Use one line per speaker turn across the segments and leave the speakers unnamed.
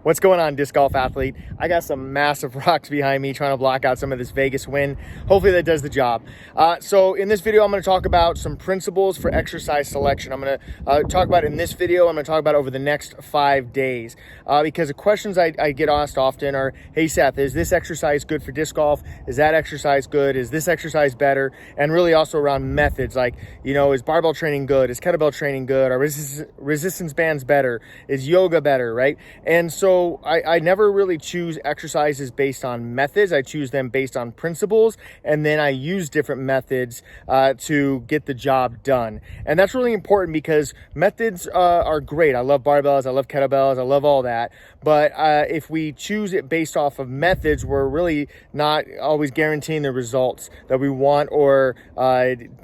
What's going on, disc golf athlete? I got some massive rocks behind me trying to block out some of this Vegas wind. Hopefully that does the job. So in this video, I'm going to talk about some principles for exercise selection. I'm going to talk about in this video. I'm going to talk about over the next 5 days because the questions I get asked often are, hey Seth, is this exercise good for disc golf? Is that exercise good? Is this exercise better? And really also around methods like, is barbell training good? Is kettlebell training good? Are resistance bands better? Is yoga better, right? And so I never really choose exercises based on methods. I choose them based on principles, and then I use different methods to get the job done. And that's really important because methods are great. I love barbells, I love kettlebells, I love all that. But if we choose it based off of methods, we're really not always guaranteeing the results that we want or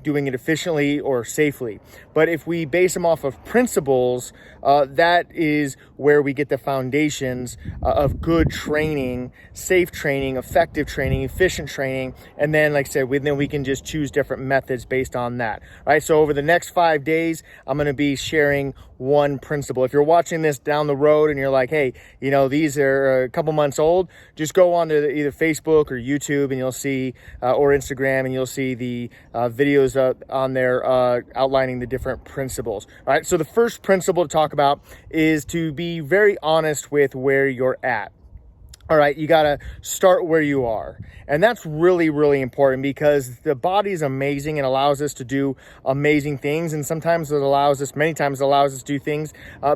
doing it efficiently or safely. But if we base them off of principles, that is where we get the foundations of good training, safe training, effective training, efficient training. And then, like I said, then we can just choose different methods based on that. All right. So over the next 5 days, I'm going to be sharing one principle. If you're watching this down the road and you're like, hey, these are a couple months old, just go on to either Facebook or YouTube and you'll see, or Instagram, and you'll see the videos on there outlining the different principles. All right. So the first principle to talk about is to be very honest with where you're at. All right, you got to start where you are. And that's really, really important because the body is amazing and allows us to do amazing things. And many times it allows us to do things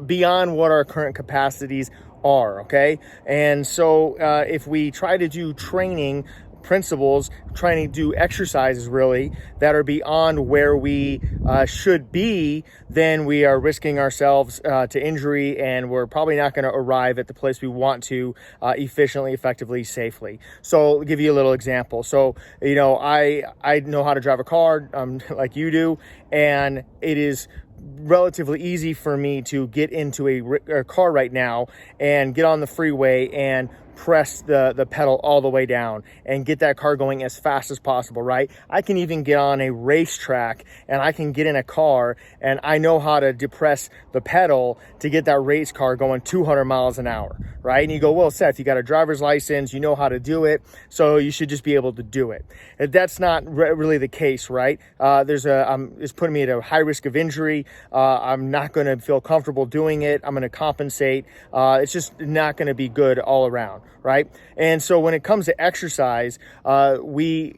beyond what our current capacities are, okay? And so if we try to do training principles, trying to do exercises really that are beyond where we should be, then we are risking ourselves to injury, and we're probably not going to arrive at the place we want to efficiently, effectively, safely. So I'll give you a little example. So I know how to drive a car like you do, and it is relatively easy for me to get into a car right now and get on the freeway and press the pedal all the way down and get that car going as fast as possible, right? I can even get on a racetrack and I can get in a car and I know how to depress the pedal to get that race car going 200 miles an hour, right? And you go, well, Seth, you got a driver's license, you know how to do it, so you should just be able to do it. That's not really the case, right? It's putting me at a high risk of injury. I'm not going to feel comfortable doing it. I'm going to compensate. It's just not going to be good all around, right? And so when it comes to exercise, many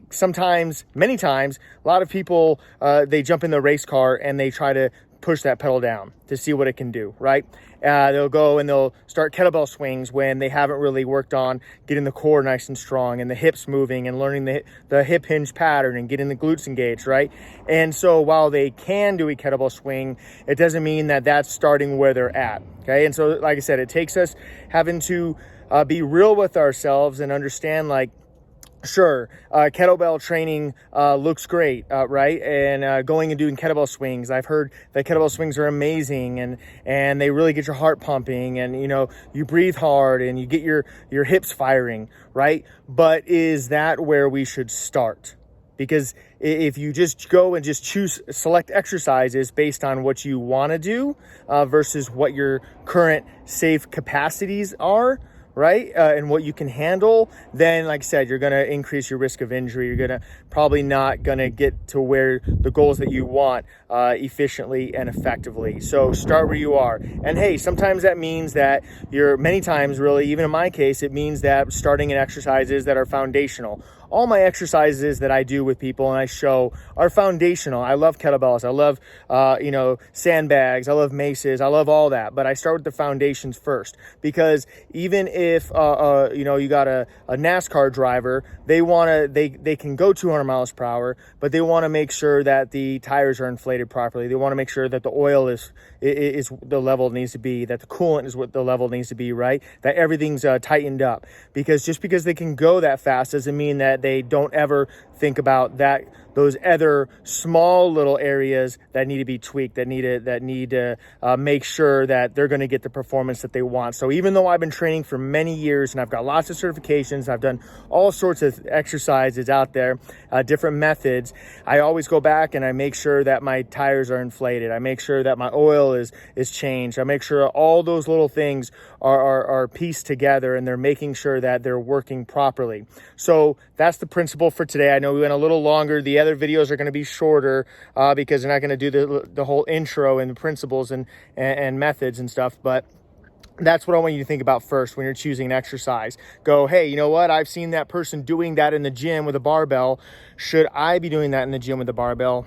times, a lot of people, they jump in the race car and they try to push that pedal down to see what it can do, right? They'll go and they'll start kettlebell swings when they haven't really worked on getting the core nice and strong and the hips moving and learning the hip hinge pattern and getting the glutes engaged, right? And so while they can do a kettlebell swing, it doesn't mean that that's starting where they're at, okay? And so, like I said, it takes us having to be real with ourselves and understand, like, sure, kettlebell training looks great, right? And going and doing kettlebell swings. I've heard that kettlebell swings are amazing and they really get your heart pumping, and you breathe hard and you get your hips firing, right? But is that where we should start? Because if you just go and just select exercises based on what you want to do versus what your current safe capacities are, right? And what you can handle, then like I said, you're going to increase your risk of injury. You're going to probably not going to get to where the goals that you want efficiently and effectively. So start where you are. And hey, sometimes that means that many times really, even in my case, it means that starting in exercises that are foundational. All my exercises that I do with people and I show are foundational. I love kettlebells. I love, sandbags. I love maces. I love all that. But I start with the foundations first, because even if, you got a NASCAR driver, they can go 200 miles per hour, but they want to make sure that the tires are inflated properly. They want to make sure that the oil is the level it needs to be, that the coolant is what the level needs to be, right? That everything's tightened up, because just because they can go that fast doesn't mean that that they don't ever think about those other small little areas that need to be tweaked, that need to make sure that they're going to get the performance that they want. So even though I've been training for many years and I've got lots of certifications, I've done all sorts of exercises out there, different methods, I always go back and I make sure that my tires are inflated. I make sure that my oil is changed. I make sure all those little things are pieced together and they're making sure that they're working properly. So that's the principle for today. I know we went a little longer. The other videos are going to be shorter because they're not going to do the whole intro and the principles and methods and stuff, but that's what I want you to think about first when you're choosing an exercise. Go, hey, you know what? I've seen that person doing that in the gym with a barbell. Should I be doing that in the gym with a barbell?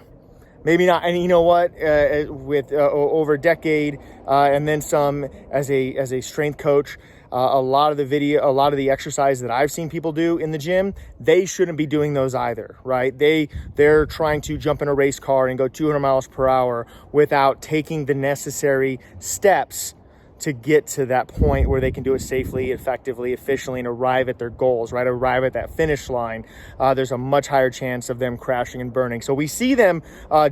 Maybe not. And you know what? With over a decade and then some as a strength coach, a lot of the exercises that I've seen people do in the gym, they shouldn't be doing those either, right? They're trying to jump in a race car and go 200 miles per hour without taking the necessary steps to get to that point where they can do it safely, effectively, efficiently, and arrive at their goals, right? Arrive at that finish line. There's a much higher chance of them crashing and burning. So we see them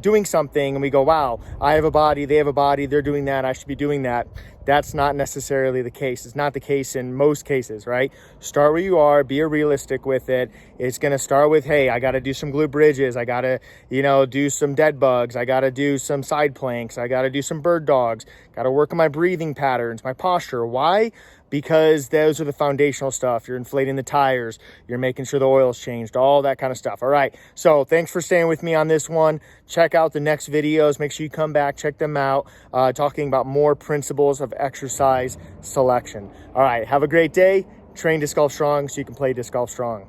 doing something and we go, wow, I have a body, they have a body, they're doing that, I should be doing that. That's not necessarily the case. It's not the case in most cases, right? Start where you are, be realistic with it. It's gonna start with, hey, I gotta do some glute bridges. I gotta, do some dead bugs. I gotta do some side planks. I gotta do some bird dogs. Gotta work on my breathing patterns, my posture. Why? Because those are the foundational stuff. You're inflating the tires. You're making sure the oil's changed, all that kind of stuff. All right. So thanks for staying with me on this one. Check out the next videos. Make sure you come back, check them out, talking about more principles of exercise selection. All right. Have a great day. Train disc golf strong so you can play disc golf strong.